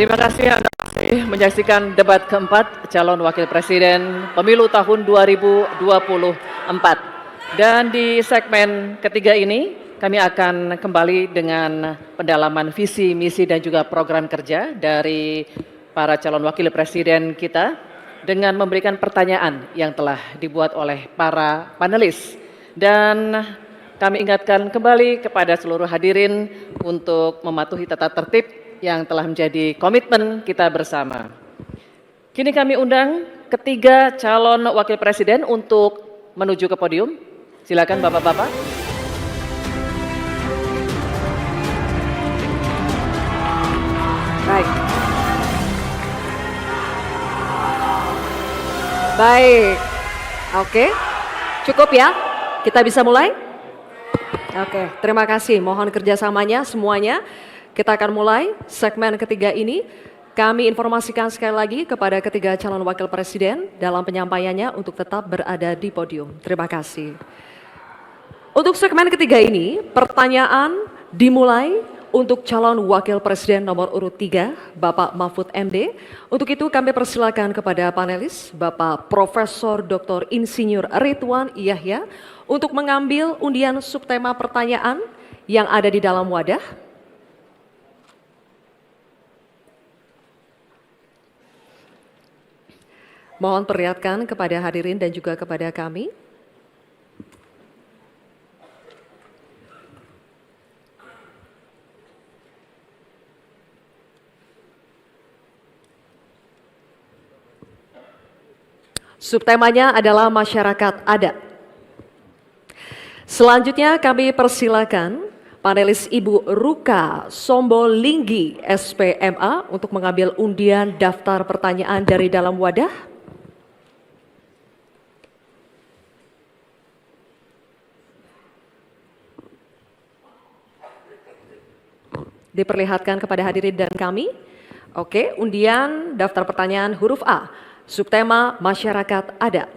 Terima kasih Anda masih menyaksikan debat keempat calon wakil presiden pemilu tahun 2024. Dan di segmen ketiga ini kami akan kembali dengan pendalaman visi, misi dan juga program kerja dari para calon wakil presiden kita dengan memberikan pertanyaan yang telah dibuat oleh para panelis. Dan kami ingatkan kembali kepada seluruh hadirin untuk mematuhi tata tertib yang telah menjadi komitmen kita bersama. Kini kami undang ketiga calon wakil presiden untuk menuju ke podium. Silakan Bapak-bapak. Baik. Baik. Oke. Cukup ya? Kita bisa mulai? Oke, terima kasih. Mohon kerjasamanya semuanya. Kita akan mulai segmen ketiga ini. Kami informasikan sekali lagi kepada ketiga calon wakil presiden dalam penyampaiannya untuk tetap berada di podium. Terima kasih. Untuk segmen ketiga ini, pertanyaan dimulai untuk calon wakil presiden nomor urut 3, Bapak Mahfud MD. Untuk itu kami persilakan kepada panelis, Bapak Profesor Dr. Insinyur Ridwan Yahya, untuk mengambil undian subtema pertanyaan yang ada di dalam wadah. Mohon perlihatkan kepada hadirin dan juga kepada kami. Subtemanya adalah masyarakat adat. Selanjutnya kami persilakan panelis Ibu Ruka Sombolinggi SPMA untuk mengambil undian daftar pertanyaan dari dalam wadah. Diperlihatkan kepada hadirin dan kami. Oke, undian daftar pertanyaan huruf A, subtema masyarakat adat.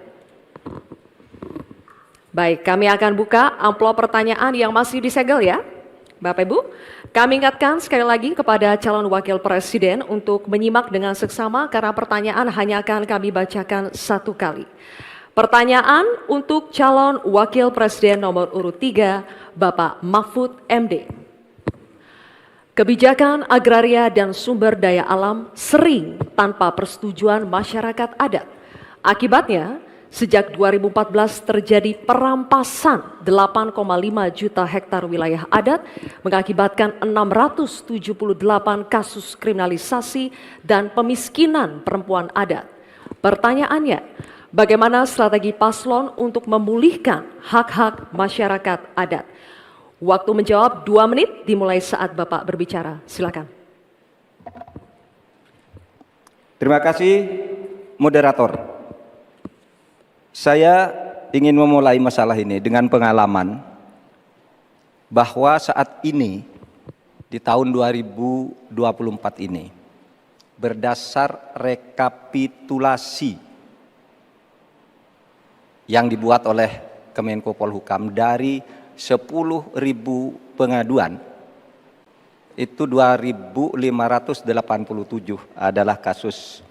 Baik, kami akan buka amplop pertanyaan yang masih disegel ya. Bapak Ibu, kami ingatkan sekali lagi kepada calon wakil presiden untuk menyimak dengan seksama karena pertanyaan hanya akan kami bacakan satu kali. Pertanyaan untuk calon wakil presiden nomor urut 3, Bapak Mahfud MD. Kebijakan agraria dan sumber daya alam sering tanpa persetujuan masyarakat adat. Akibatnya, sejak 2014 terjadi perampasan 8,5 juta hektar wilayah adat, mengakibatkan 678 kasus kriminalisasi dan pemiskinan perempuan adat. Pertanyaannya, bagaimana strategi paslon untuk memulihkan hak-hak masyarakat adat? Waktu menjawab 2 menit dimulai saat Bapak berbicara. Silakan. Terima kasih, moderator. Saya ingin memulai masalah ini dengan pengalaman bahwa saat ini di tahun 2024 ini berdasar rekapitulasi yang dibuat oleh Kemenko Polhukam dari 10.000 pengaduan, itu 2.587 adalah kasus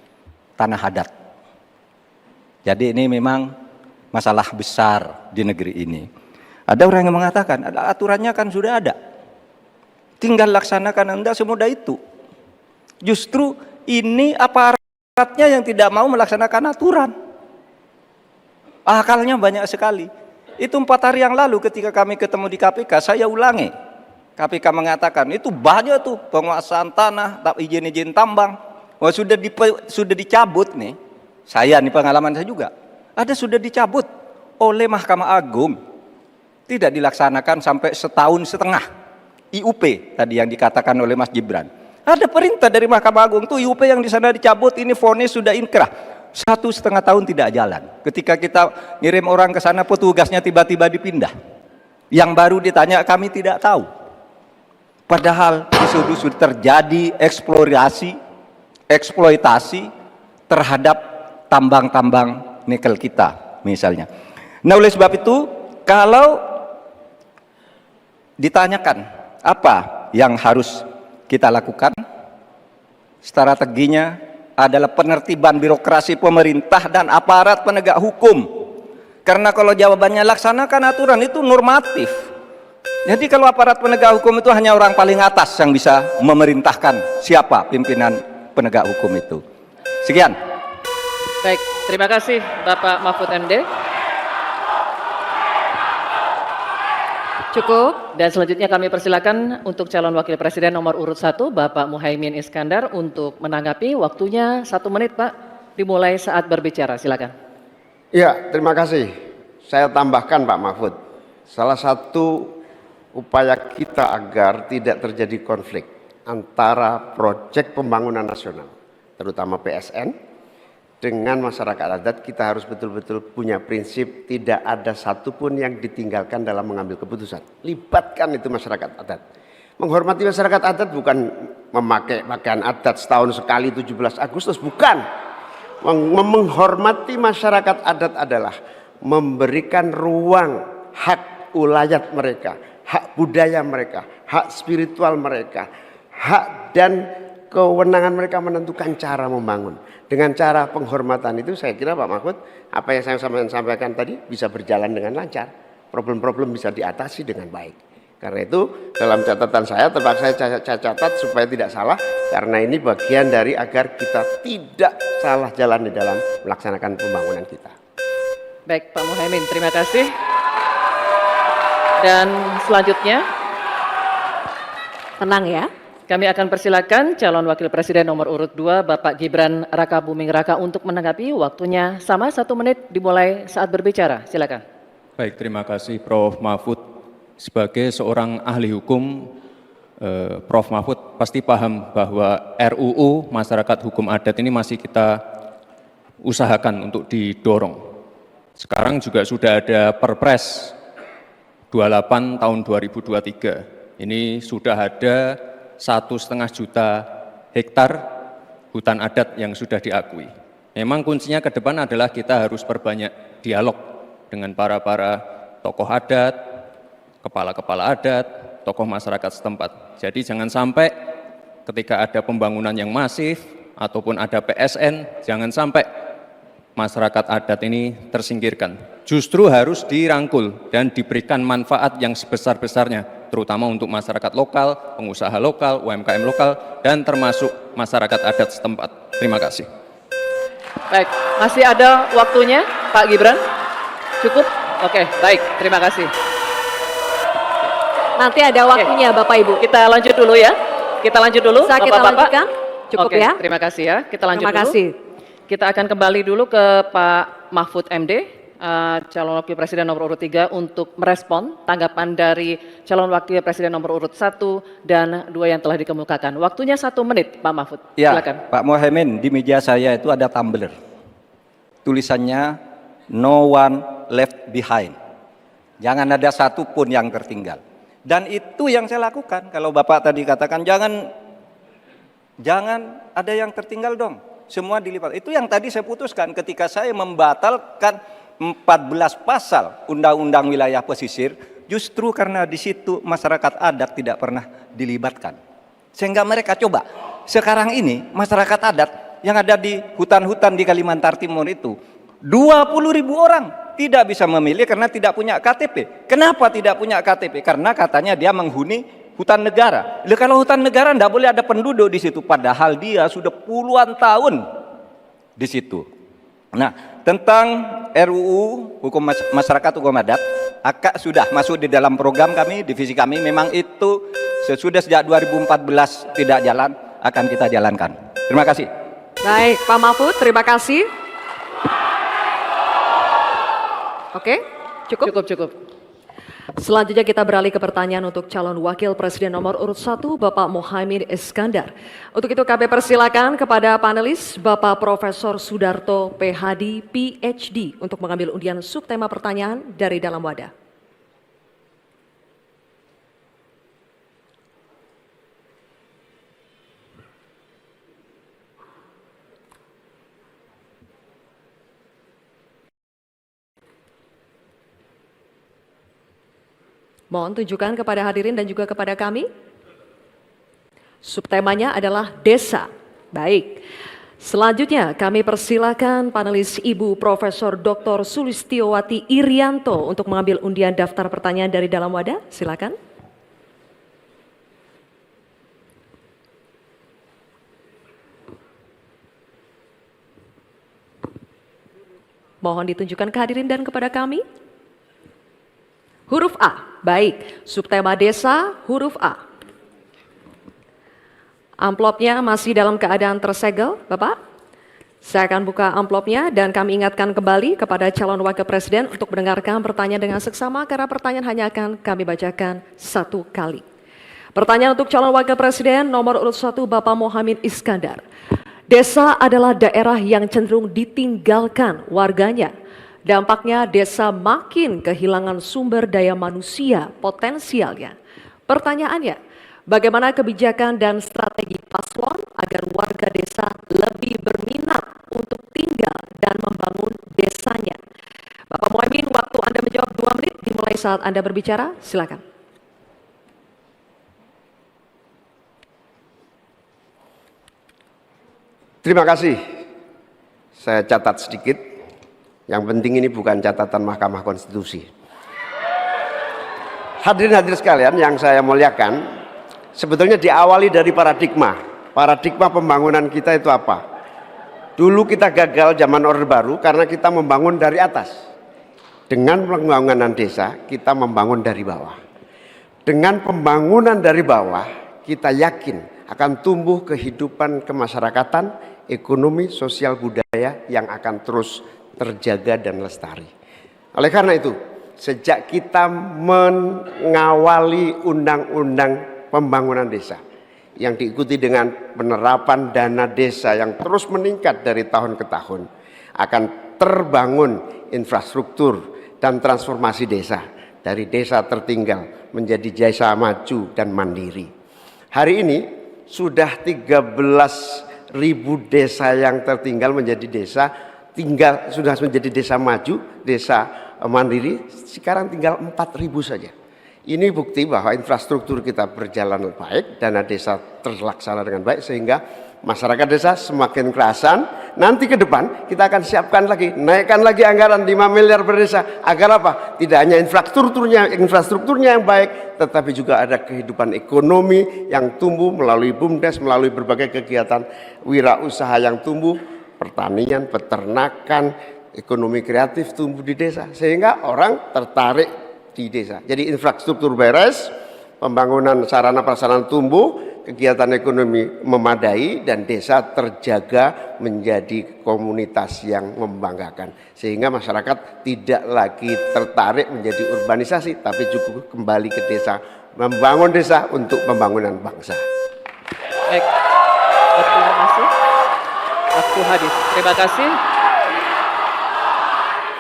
tanah adat. Jadi ini memang masalah besar di negeri ini. Ada orang yang mengatakan, aturannya kan sudah ada, tinggal laksanakan, Anda semudah itu. Justru ini aparatnya yang tidak mau melaksanakan aturan. Akalnya banyak sekali. Itu 4 hari yang lalu ketika kami ketemu di KPK, saya ulangi. KPK mengatakan itu banyak tuh penguasaan tanah, izin tambang. Wah, sudah dicabut nih. Saya nih pengalaman saya juga. Ada sudah dicabut oleh Mahkamah Agung. Tidak dilaksanakan sampai 1,5 tahun. IUP tadi yang dikatakan oleh Mas Gibran. Ada perintah dari Mahkamah Agung tuh IUP yang di sana dicabut, ini vonis sudah inkrah. 1,5 tahun tidak jalan. Ketika kita ngirim orang ke sana, petugasnya tiba-tiba dipindah. Yang baru ditanya, kami tidak tahu. Padahal sudah terjadi eksploitasi terhadap tambang-tambang nikel kita, misalnya. Nah, oleh sebab itu, kalau ditanyakan apa yang harus kita lakukan, Strateginya adalah penertiban birokrasi pemerintah dan aparat penegak hukum. Karena kalau jawabannya laksanakan aturan itu normatif. Jadi kalau aparat penegak hukum itu hanya orang paling atas yang bisa memerintahkan siapa pimpinan penegak hukum itu. Sekian. Baik, terima kasih Bapak Mahfud MD. Cukup. Dan selanjutnya kami persilakan untuk calon wakil presiden nomor urut 1 Bapak Muhaimin Iskandar untuk menanggapi. Waktunya 1 menit Pak, dimulai saat berbicara, silakan. Ya, terima kasih. Saya tambahkan Pak Mahfud, salah satu upaya kita agar tidak terjadi konflik antara proyek pembangunan nasional, terutama PSN, dengan masyarakat adat, kita harus betul-betul punya prinsip tidak ada satupun yang ditinggalkan dalam mengambil keputusan. Libatkan itu masyarakat adat. Menghormati masyarakat adat bukan memakai pakaian adat setahun sekali 17 Agustus, bukan. Menghormati masyarakat adat adalah memberikan ruang hak ulayat mereka, hak budaya mereka, hak spiritual mereka, hak dan kewenangan mereka menentukan cara membangun. Dengan cara penghormatan itu saya kira Pak Mahfud, apa yang saya sampaikan tadi bisa berjalan dengan lancar. Problem-problem bisa diatasi dengan baik. Karena itu dalam catatan saya, terpaksa saya catat supaya tidak salah. Karena ini bagian dari agar kita tidak salah jalan di dalam melaksanakan pembangunan kita. Baik Pak Muhaimin, terima kasih. Dan selanjutnya Tenang ya. kami akan persilakan calon wakil presiden nomor urut 2 Bapak Gibran Raka Buming Raka untuk menanggapi. Waktunya sama 1 menit dimulai saat berbicara, silakan. Baik, terima kasih Prof. Mahfud. Sebagai seorang ahli hukum, Prof. Mahfud pasti paham bahwa RUU Masyarakat Hukum Adat ini masih kita usahakan untuk didorong. Sekarang juga sudah ada Perpres 28 tahun 2023. Ini sudah ada 1,5 juta hektar hutan adat yang sudah diakui. Memang kuncinya ke depan adalah kita harus perbanyak dialog dengan para tokoh adat, kepala-kepala adat, tokoh masyarakat setempat. Jadi jangan sampai ketika ada pembangunan yang masif ataupun ada PSN, jangan sampai masyarakat adat ini tersingkirkan. Justru harus dirangkul dan diberikan manfaat yang sebesar-besarnya, terutama untuk masyarakat lokal, pengusaha lokal, UMKM lokal, dan termasuk masyarakat adat setempat. Terima kasih. Baik, masih ada waktunya Pak Gibran? Cukup? Oke, baik, terima kasih. Nanti ada waktunya Bapak Ibu. Kita lanjut dulu ya. Kita lanjut dulu, Bisa kita Bapak-Bapak. lanjutkan? Cukup Oke, ya. terima kasih ya. Kita lanjut Terima dulu. kasih. Kita akan kembali dulu ke Pak Mahfud MD, calon wakil presiden nomor urut 3 untuk merespon tanggapan dari calon wakil presiden nomor urut 1 dan 2 yang telah dikemukakan. Waktunya 1 menit Pak Mahfud, Ya, silakan. Pak Muhaimin, di meja saya itu ada tumbler. Tulisannya no one left behind. Jangan ada satupun yang tertinggal. Dan itu yang saya lakukan. Kalau Bapak tadi katakan jangan ada yang tertinggal dong. Semua dilipat. Itu yang tadi saya putuskan ketika saya membatalkan 14 pasal Undang-Undang Wilayah Pesisir, justru karena di situ masyarakat adat tidak pernah dilibatkan. Sehingga mereka coba. Sekarang ini masyarakat adat yang ada di hutan-hutan di Kalimantan Timur itu 20.000 orang tidak bisa memilih karena tidak punya KTP. Kenapa tidak punya KTP? Karena katanya dia menghuni hutan negara. Kalau hutan negara tidak boleh ada penduduk di situ, padahal dia sudah puluhan tahun di situ. Nah, tentang RUU Hukum Masyarakat Hukum Adat, sudah masuk di dalam program kami, divisi kami. Memang itu sesudah sejak 2014 tidak jalan, akan kita jalankan. Terima kasih. Baik, Pak Mahfud, terima kasih. Oke, cukup? Cukup. Selanjutnya kita beralih ke pertanyaan untuk calon wakil presiden nomor urut 1 Bapak Muhaimin Iskandar. Untuk itu kami persilakan kepada panelis Bapak Profesor Sudarto PhD PhD untuk mengambil undian subtema pertanyaan dari dalam wadah. Mohon tunjukkan kepada hadirin dan juga kepada kami. Subtemanya adalah desa, Baik. Selanjutnya kami persilakan panelis Ibu Profesor Dr. Sulistiowati Irianto untuk mengambil undian daftar pertanyaan dari dalam wadah. Silakan. Mohon ditunjukkan kehadirin dan kepada kami. Huruf A, baik. Subtema desa, huruf A. Amplopnya masih dalam keadaan tersegel, Bapak. Saya akan buka amplopnya dan kami ingatkan kembali kepada calon wakil presiden untuk mendengarkan pertanyaan dengan seksama karena pertanyaan hanya akan kami bacakan satu kali. Pertanyaan untuk calon wakil presiden nomor urut 1 Bapak Mohamid Iskandar. Desa adalah daerah yang cenderung ditinggalkan warganya. Dampaknya desa makin kehilangan sumber daya manusia potensialnya. Pertanyaannya, bagaimana kebijakan dan strategi paslon agar warga desa lebih berminat untuk tinggal dan membangun desanya? Bapak Muhaimin, waktu Anda menjawab 2 menit dimulai saat Anda berbicara. Silakan. Terima kasih. Saya catat sedikit. Yang penting ini bukan catatan Mahkamah Konstitusi. Hadirin sekalian yang saya muliakan, sebetulnya diawali dari paradigma. Paradigma pembangunan kita itu apa? Dulu kita gagal zaman Orde Baru karena kita membangun dari atas. Dengan pembangunan desa, kita membangun dari bawah. Dengan pembangunan dari bawah, kita yakin akan tumbuh kehidupan kemasyarakatan, ekonomi, sosial, budaya yang akan terus terjaga dan lestari. Oleh karena itu, sejak kita mengawali undang-undang pembangunan desa yang diikuti dengan penerapan dana desa yang terus meningkat dari tahun ke tahun, akan terbangun infrastruktur dan transformasi desa dari desa tertinggal menjadi desa maju dan mandiri. Hari ini sudah 13.000 desa yang tertinggal menjadi desa tinggal, sudah menjadi desa maju, desa mandiri, sekarang tinggal 4.000 saja. Ini bukti bahwa infrastruktur kita berjalan baik, dana desa terlaksana dengan baik, sehingga masyarakat desa semakin kerasan. Nanti ke depan kita akan siapkan lagi, naikkan lagi anggaran 5 miliar per desa. Agar apa? Tidak hanya infrastrukturnya yang baik, tetapi juga ada kehidupan ekonomi yang tumbuh melalui BUMDes, melalui berbagai kegiatan wirausaha yang tumbuh, pertanian, peternakan, ekonomi kreatif tumbuh di desa, sehingga orang tertarik di desa. Jadi infrastruktur beres, pembangunan sarana prasarana tumbuh, kegiatan ekonomi memadai, dan desa terjaga menjadi komunitas yang membanggakan. Sehingga masyarakat tidak lagi tertarik menjadi urbanisasi, tapi cukup kembali ke desa, membangun desa untuk pembangunan bangsa. Baik, terima kasih. Waktu habis. Terima kasih.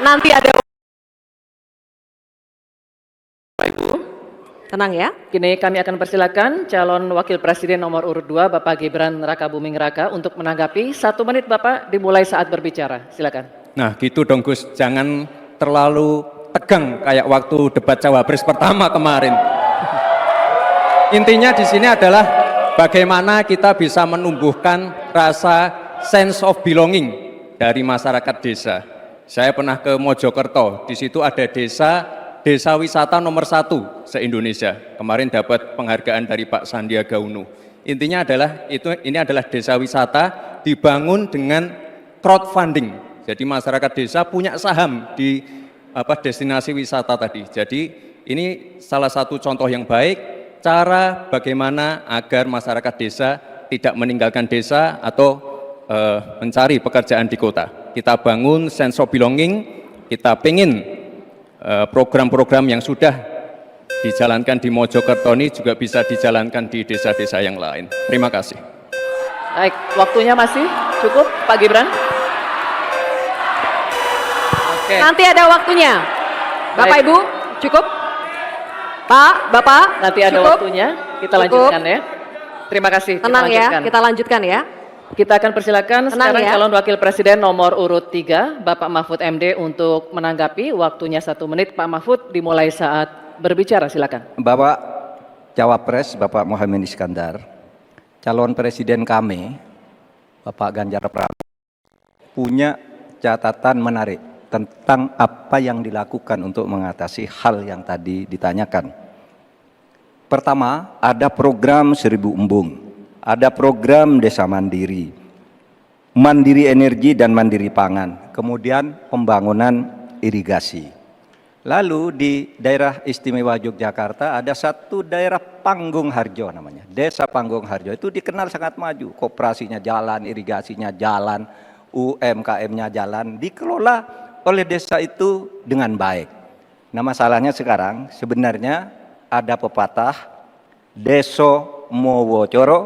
Nanti ada Ibu. tenang ya. Kini kami akan persilakan calon wakil presiden nomor urut 2 Bapak Gibran Rakabuming Raka untuk menanggapi. 1 menit Bapak dimulai saat berbicara. Silakan. Nah gitu dong Gus, jangan terlalu tegang kayak waktu debat cawapres pertama kemarin. Intinya di sini adalah bagaimana kita bisa menumbuhkan rasa sense of belonging dari masyarakat desa. Saya pernah ke Mojokerto, di situ ada desa wisata nomor 1 se-Indonesia. Kemarin dapat penghargaan dari Pak Sandiaga Uno. Intinya adalah ini adalah desa wisata dibangun dengan crowdfunding. Jadi masyarakat desa punya saham di destinasi wisata tadi. Jadi ini salah satu contoh yang baik cara bagaimana agar masyarakat desa tidak meninggalkan desa atau mencari pekerjaan di kota. Kita bangun sense of belonging, kita pengen program-program yang sudah dijalankan di Mojokerto ini juga bisa dijalankan di desa-desa yang lain. Terima kasih. Baik, waktunya masih cukup Pak Gibran? Oke. Nanti ada waktunya. Bapak Baik. Ibu, cukup? Pak, Bapak, Nanti ada cukup? waktunya, kita Cukup. lanjutkan ya. Terima kasih. kita Tenang ya, lanjutkan. kita lanjutkan ya. Kita akan persilakan Tenang sekarang ya. calon wakil presiden nomor urut 3 Bapak Mahfud MD untuk menanggapi. Waktunya 1 menit. Pak Mahfud dimulai saat berbicara. Silakan. Bapak Cawapres, Bapak Mohamid Iskandar, calon presiden kami Bapak Ganjar Pranowo punya catatan menarik tentang apa yang dilakukan untuk mengatasi hal yang tadi ditanyakan. Pertama, ada program 1000 embung, ada program desa mandiri, mandiri energi dan mandiri pangan, kemudian pembangunan irigasi. Lalu di daerah istimewa Yogyakarta ada satu daerah Panggung Harjo namanya, Desa Panggung Harjo, itu dikenal sangat maju, koperasinya jalan, irigasinya jalan, UMKM-nya jalan, dikelola oleh desa itu dengan baik. Nah, masalahnya sekarang sebenarnya ada pepatah, deso mowo coro,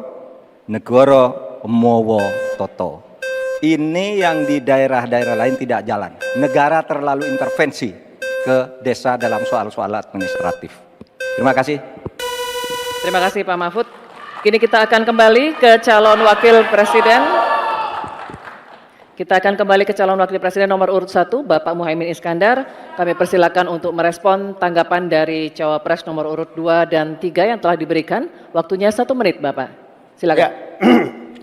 negoro mowo toto. Ini yang di daerah-daerah lain tidak jalan. Negara terlalu intervensi ke desa dalam soal-soal administratif. Terima kasih. Terima kasih Pak Mahfud. Kini kita akan kembali ke calon wakil presiden. Kita akan kembali ke calon wakil presiden nomor urut 1, Bapak Muhaimin Iskandar. Kami persilakan untuk merespon tanggapan dari cawapres nomor urut 2 dan 3 yang telah diberikan. Waktunya 1 menit, Bapak. Silakan. Ya,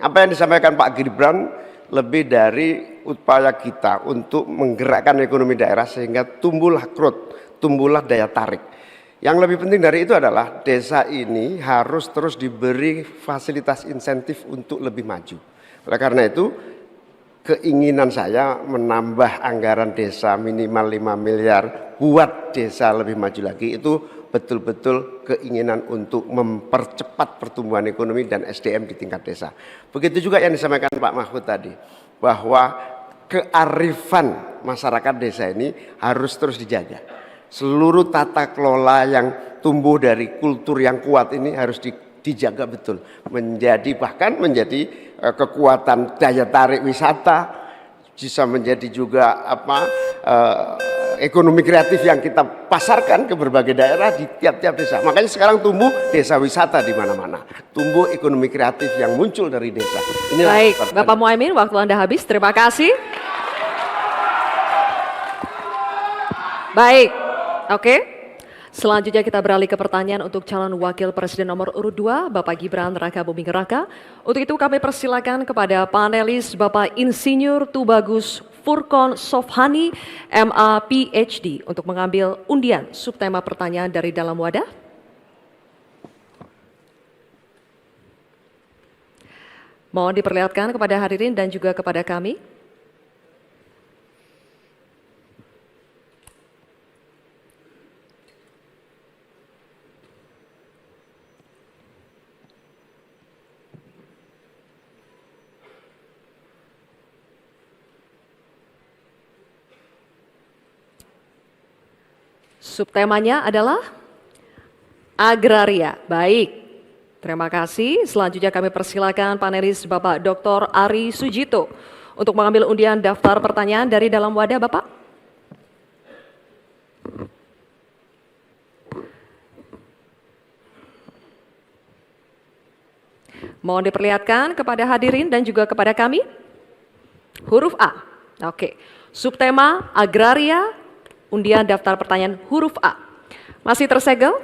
apa yang disampaikan Pak Gibran lebih dari upaya kita untuk menggerakkan ekonomi daerah sehingga tumbuhlah growth, tumbuhlah daya tarik. Yang lebih penting dari itu adalah desa ini harus terus diberi fasilitas insentif untuk lebih maju. Oleh karena itu, keinginan saya menambah anggaran desa minimal 5 miliar buat desa lebih maju lagi, itu betul-betul keinginan untuk mempercepat pertumbuhan ekonomi dan SDM di tingkat desa. Begitu juga yang disampaikan Pak Mahfud tadi, bahwa kearifan masyarakat desa ini harus terus dijaga. Seluruh tata kelola yang tumbuh dari kultur yang kuat ini harus dijaga betul, bahkan menjadi kekuatan daya tarik wisata, bisa menjadi juga ekonomi kreatif yang kita pasarkan ke berbagai daerah di tiap-tiap desa. Makanya sekarang tumbuh desa wisata di mana-mana, tumbuh ekonomi kreatif yang muncul dari desa. Inilah Baik, Bapak Muhaimin, waktu Anda habis. Terima kasih. Baik, oke. Selanjutnya kita beralih ke pertanyaan untuk calon wakil presiden nomor urut 2, Bapak Gibran Rakabuming Raka. Untuk itu kami persilakan kepada panelis Bapak Insinyur Tubagus Furkon Sofhani, MA PhD, untuk mengambil undian subtema pertanyaan dari dalam wadah. Mohon diperlihatkan kepada hadirin dan juga kepada kami. Subtemanya adalah agraria. Baik, terima kasih. Selanjutnya kami persilakan panelis Bapak Dr. Ari Sujito untuk mengambil undian daftar pertanyaan dari dalam wadah, Bapak. Mohon diperlihatkan kepada hadirin dan juga kepada kami. Huruf A. Oke. Subtema agraria. Undian daftar pertanyaan huruf A. Masih tersegel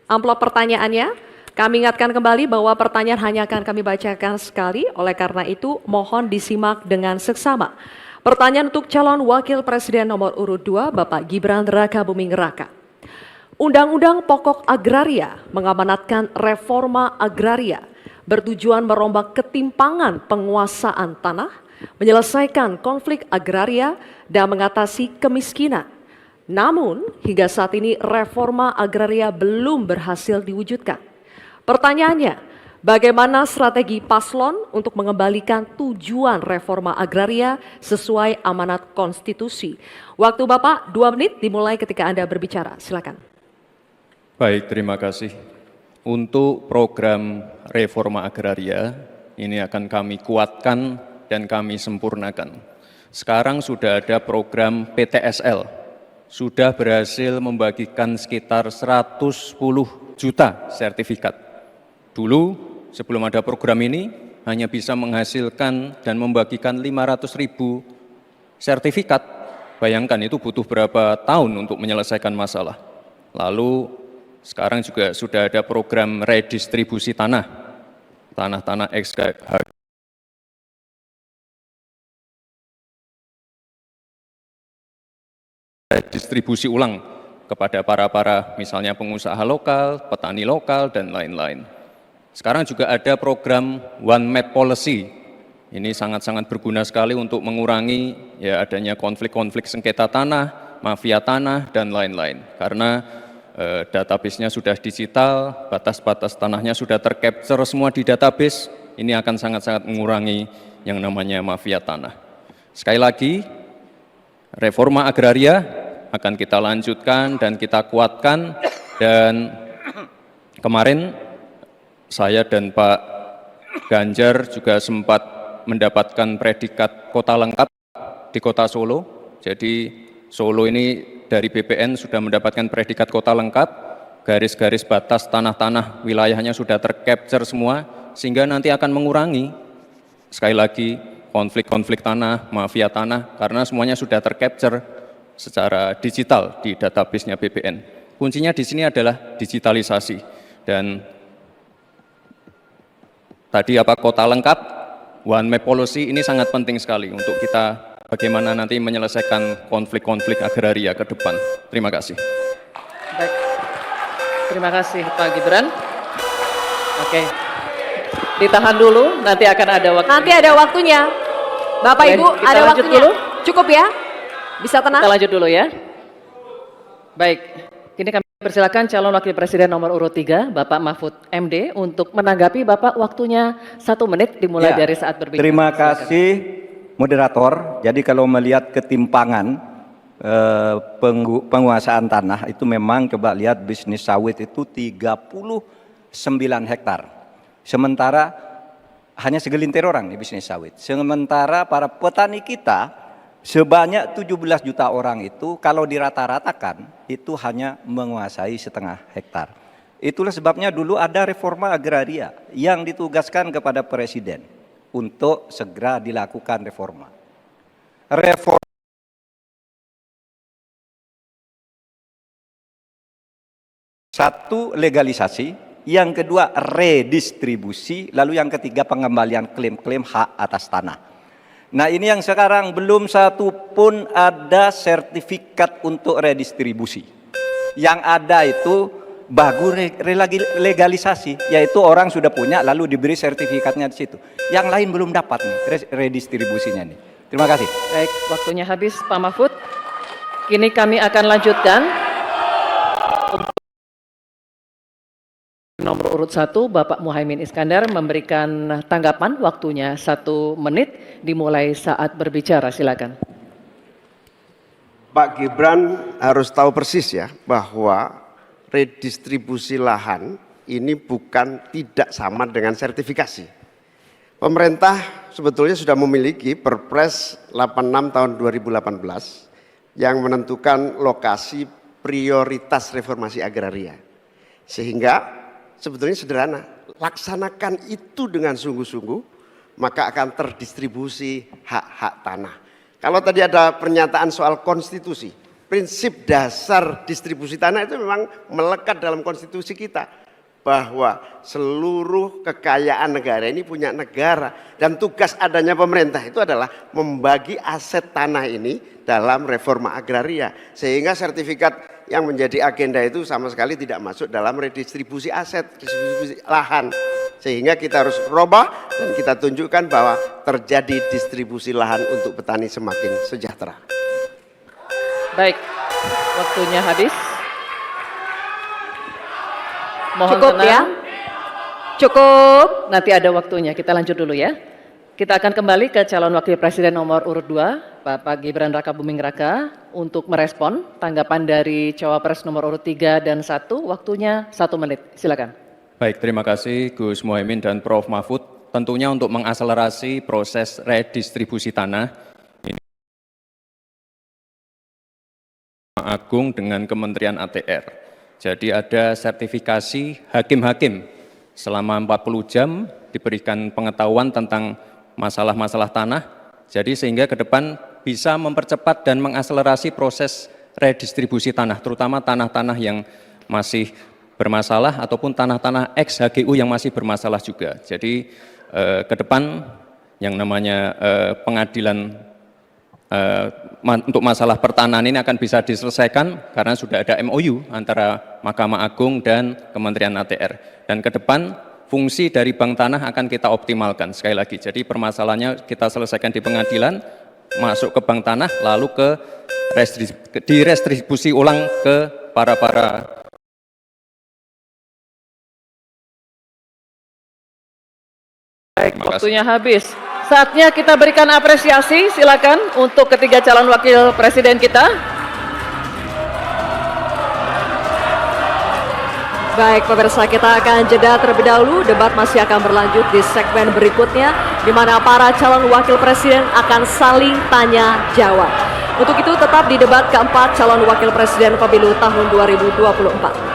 amplop pertanyaannya. Kami ingatkan kembali bahwa pertanyaan hanya akan kami bacakan sekali. Oleh karena itu mohon disimak dengan seksama. Pertanyaan untuk calon wakil presiden nomor urut 2, Bapak Gibran Rakabuming Raka. Undang-Undang Pokok Agraria mengamanatkan reforma agraria bertujuan merombak ketimpangan penguasaan tanah, menyelesaikan konflik agraria, dan mengatasi kemiskinan. Namun, hingga saat ini reforma agraria belum berhasil diwujudkan. Pertanyaannya, bagaimana strategi paslon untuk mengembalikan tujuan reforma agraria sesuai amanat konstitusi? Waktu Bapak 2 menit dimulai ketika Anda berbicara. Silakan. Baik, terima kasih. Untuk program reforma agraria, ini akan kami kuatkan dan kami sempurnakan. Sekarang sudah ada program PTSL, sudah berhasil membagikan sekitar 110 juta sertifikat. Dulu sebelum ada program ini hanya bisa menghasilkan dan membagikan 500.000 sertifikat. Bayangkan itu butuh berapa tahun untuk menyelesaikan masalah. Lalu sekarang juga sudah ada program redistribusi tanah-tanah ex distribusi ulang kepada para misalnya pengusaha lokal, petani lokal, dan lain-lain. Sekarang juga ada program One Map Policy. Ini sangat-sangat berguna sekali untuk mengurangi ya adanya konflik-konflik sengketa tanah, mafia tanah, dan lain-lain. Karena database-nya sudah digital, batas-batas tanahnya sudah tercapture semua di database, ini akan sangat-sangat mengurangi yang namanya mafia tanah. Sekali lagi, reforma agraria akan kita lanjutkan dan kita kuatkan, dan kemarin saya dan Pak Ganjar juga sempat mendapatkan predikat kota lengkap di kota Solo. Jadi Solo ini dari BPN sudah mendapatkan predikat kota lengkap, garis-garis batas tanah-tanah wilayahnya sudah tercapture semua, sehingga nanti akan mengurangi, sekali lagi, konflik-konflik tanah, mafia tanah, karena semuanya sudah tercapture secara digital di database-nya BPN. Kuncinya di sini adalah digitalisasi. Dan tadi kota lengkap, One Map Policy ini sangat penting sekali untuk kita bagaimana nanti menyelesaikan konflik-konflik agraria ke depan. Terima kasih. Baik. Terima kasih Pak Gibran. Oke. Ditahan dulu, nanti akan ada waktu. Nanti ada waktunya. Bapak Oke, Ibu, kita ada lanjut waktunya. dulu. Cukup ya? Bisa tenang? Kita lanjut dulu ya. Baik, kini kami persilakan calon wakil presiden nomor urut 3, Bapak Mahfud MD, untuk menanggapi Bapak, waktunya 1 menit dimulai dari saat berbicara. Terima Silakan. kasih moderator. Jadi kalau melihat ketimpangan penguasaan tanah itu memang coba lihat bisnis sawit itu 39 hektar. Sementara hanya segelintir orang di bisnis sawit. Sementara para petani kita sebanyak 17 juta orang itu kalau dirata-ratakan itu hanya menguasai setengah hektar. Itulah sebabnya dulu ada reforma agraria yang ditugaskan kepada presiden untuk segera dilakukan reforma. Satu, legalisasi. Yang kedua, redistribusi. Lalu yang ketiga, pengembalian klaim-klaim hak atas tanah. Nah, ini yang sekarang belum satu pun ada sertifikat untuk redistribusi. Yang ada itu bagus legalisasi, yaitu orang sudah punya lalu diberi sertifikatnya di situ. Yang lain belum dapat nih redistribusinya nih. Terima kasih. Baik, waktunya habis Pak Mahfud. Kini kami akan lanjutkan. Nomor urut 1, Bapak Muhaimin Iskandar memberikan tanggapan, waktunya 1 menit dimulai saat berbicara. Silakan. Pak Gibran harus tahu persis ya bahwa redistribusi lahan ini bukan tidak sama dengan sertifikasi. Pemerintah sebetulnya sudah memiliki Perpres 86 tahun 2018 yang menentukan lokasi prioritas reformasi agraria. Sehingga sebetulnya sederhana, laksanakan itu dengan sungguh-sungguh, maka akan terdistribusi hak-hak tanah. Kalau tadi ada pernyataan soal konstitusi, prinsip dasar distribusi tanah itu memang melekat dalam konstitusi kita. Bahwa seluruh kekayaan negara ini punya negara. Dan tugas adanya pemerintah itu adalah membagi aset tanah ini dalam reforma agraria. Sehingga sertifikat yang menjadi agenda itu sama sekali tidak masuk dalam redistribusi aset, distribusi lahan. Sehingga kita harus robah dan kita tunjukkan bahwa terjadi distribusi lahan untuk petani semakin sejahtera. Baik, waktunya habis. Mohon Cukup tenang. ya? Cukup. Nanti ada waktunya, kita lanjut dulu ya. Kita akan kembali ke calon wakil presiden nomor urut 2, Bapak Gibran Rakabuming Raka, untuk merespon tanggapan dari cawapres nomor urut 3 dan 1, waktunya 1 menit. Silakan. Baik, terima kasih Gus Muhaimin dan Prof. Mahfud. Tentunya untuk mengakselerasi proses redistribusi tanah, ini Agung dengan Kementerian ATR. Jadi ada sertifikasi hakim-hakim selama 40 jam diberikan pengetahuan tentang masalah-masalah tanah. Jadi sehingga ke depan bisa mempercepat dan mengakselerasi proses redistribusi tanah, terutama tanah-tanah yang masih bermasalah ataupun tanah-tanah ex-HGU yang masih bermasalah juga. Jadi ke depan yang namanya pengadilan untuk masalah pertanahan ini akan bisa diselesaikan karena sudah ada MOU antara Mahkamah Agung dan Kementerian ATR. Dan ke depan fungsi dari bank tanah akan kita optimalkan sekali lagi. Jadi permasalahannya kita selesaikan di pengadilan, masuk ke bank tanah, lalu ke direstribusi ulang ke para Baik, waktunya habis. Saatnya kita berikan apresiasi, silakan untuk ketiga calon wakil presiden kita. Baik pemirsa, kita akan jeda terlebih dahulu. Debat masih akan berlanjut di segmen berikutnya, di mana para calon wakil presiden akan saling tanya jawab. Untuk itu tetap di debat keempat calon wakil presiden pemilu tahun 2024.